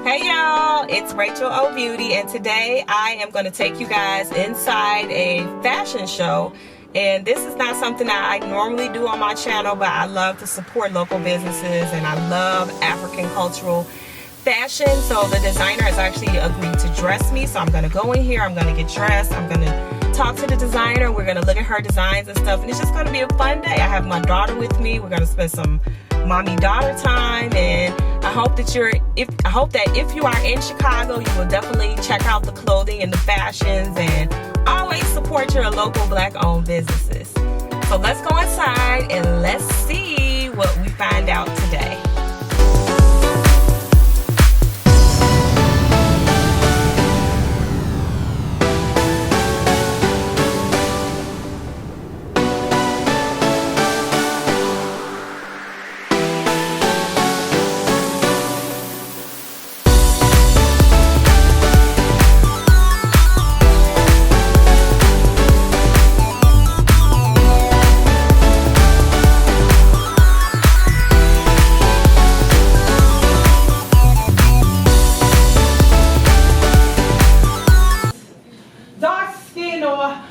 Hey y'all, it's Rachel O Beauty, and today I am going to take you guys inside a fashion show. And this is not something that I normally do on my channel, but I love to support local businesses and I love African cultural fashion. So the designer has actually agreed to dress me, so I'm going to go in here, I'm going to get dressed, I'm going to talk to the designer, we're going to look at her designs and stuff, and it's just going to be a fun day. I have my daughter with me, we're going to spend some mommy-daughter time, and I hope that if you are in Chicago, you will definitely check out the clothing and the fashions, and always support your local Black-owned businesses. So let's go inside and let's see what we find out today.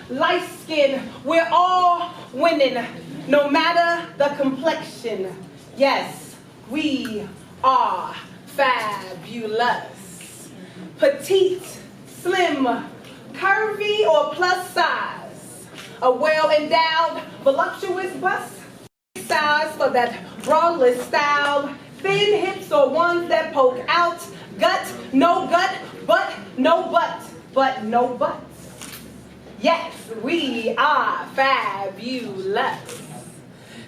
Light skin, we're all winning, no matter the complexion. Yes, we are fabulous. Petite, slim, curvy, or plus size. A well-endowed, voluptuous bust. Size for that braless style. Thin hips or ones that poke out. Gut, no butt, no butt. Yes, we are fabulous.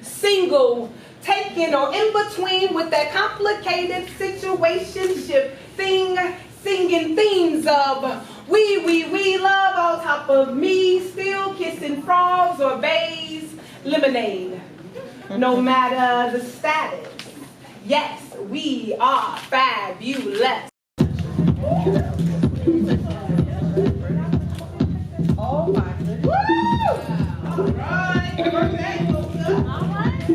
Single, taken, or in between with that complicated situationship thing, singing themes of we love on top of me, still kissing frogs or bays, lemonade. No matter the status, yes, we are fabulous. Oh my goodness. Woo! All right. Okay. All right.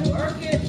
Work it.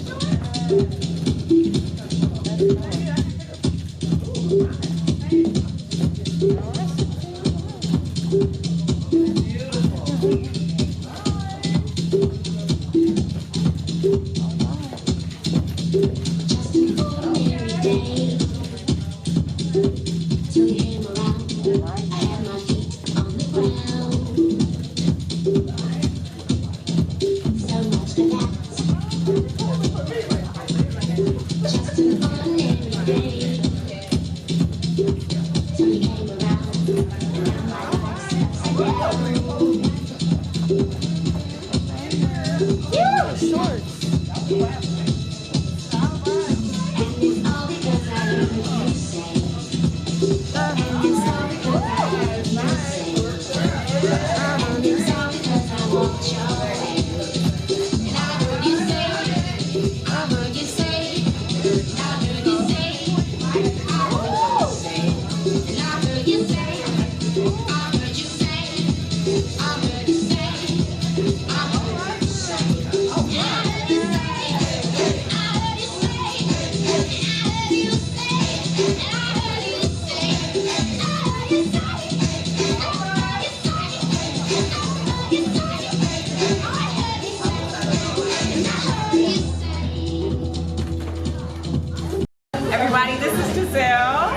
Everybody, this is Jazell,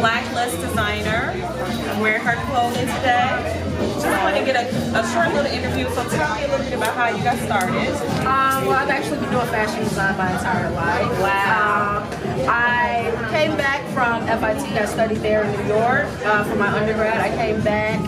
BlkLsts designer. I'm wearing her clothing today. Just want to get a short little interview, so tell me a little bit about how you got started. Well, I've actually been doing fashion design my entire life. Wow. I came back from FIT. I studied there in New York for my undergrad. I came back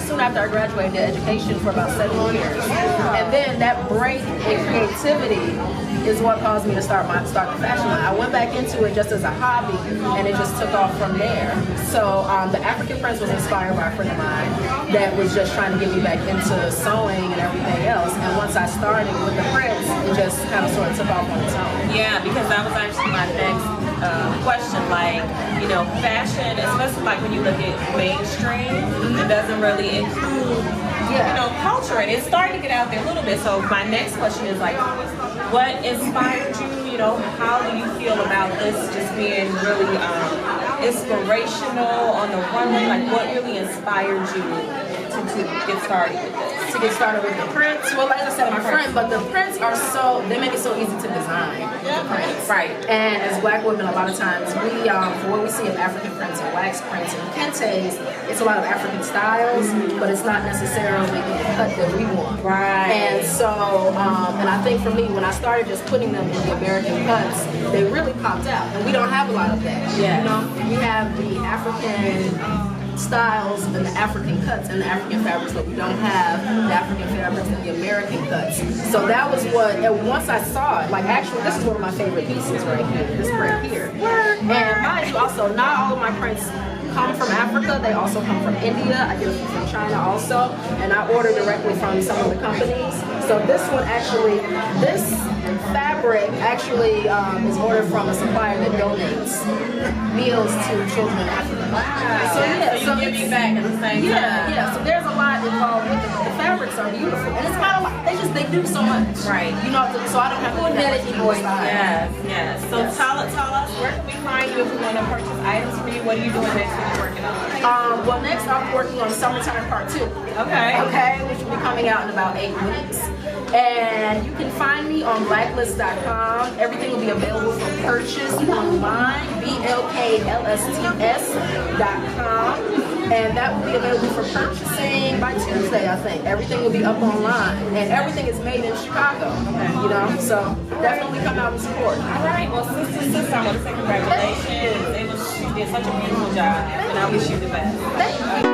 soon after I graduated in education for about 7 years. And then that break in creativity is what caused me to start the fashion line. I went back into it just as a hobby, and it just took off from there. So the African Prince was inspired by a friend of mine that was just trying to get me back into sewing and everything else. And once I started with the prints, it just kind of sort of took off on its own. Yeah, because that was actually my next question, like, you know, fashion, especially like when you look at mainstream, it doesn't really include, you know, culture, and it's starting to get out there a little bit. So my next question is like, what inspired you? You know, how do you feel about this just being really inspirational on the runway? Like, what really inspired you to get started with this? To get started with the prints, well, like I said, my friend, but the prints are they make it so easy to design. The prints. Right. And as Black women, a lot of times we, for what we see of African prints and wax prints and kentes, it's a lot of African styles, but it's not necessarily the cut that we want. Right. And so, and I think for me, when I started just putting them in the American cuts, they really popped out, and we don't have a lot of that. Yeah. You know, we have the African styles and the African cuts and the African fabrics, but we don't have the African fabrics and the American cuts. So that was what, and once I saw it, like actually this is one of my favorite pieces right here, this print here. And mind you also, not all of my prints come from Africa, they also come from India, I get a few from China also, and I order directly from some of the companies. So this one actually, this fabric actually is ordered from a supplier that donates meals to children in Africa. Wow. So yeah, so you give back at the same time. Yeah, so there's a lot involved with it. The fabrics are beautiful, and it's not a lot. They do so much. Right. You know, so I don't have to do that much style. Yes, yes. So tell us, where can we find you if we want to purchase items for you? What are you doing next? What are you working on? Well, next I'm working on Summertime Part 2. Okay. Which will be coming out in about 8 weeks. And you can find me on BlkLsts.com. Everything will be available for purchase online, BlkLsts.com. And that will be available for purchasing by Tuesday, I think. Everything will be up online. And everything is made in Chicago. You know, so definitely come out and support. All right. Well, sister, I want to say congratulations. You did such a beautiful job, and I wish you the best. Thank you.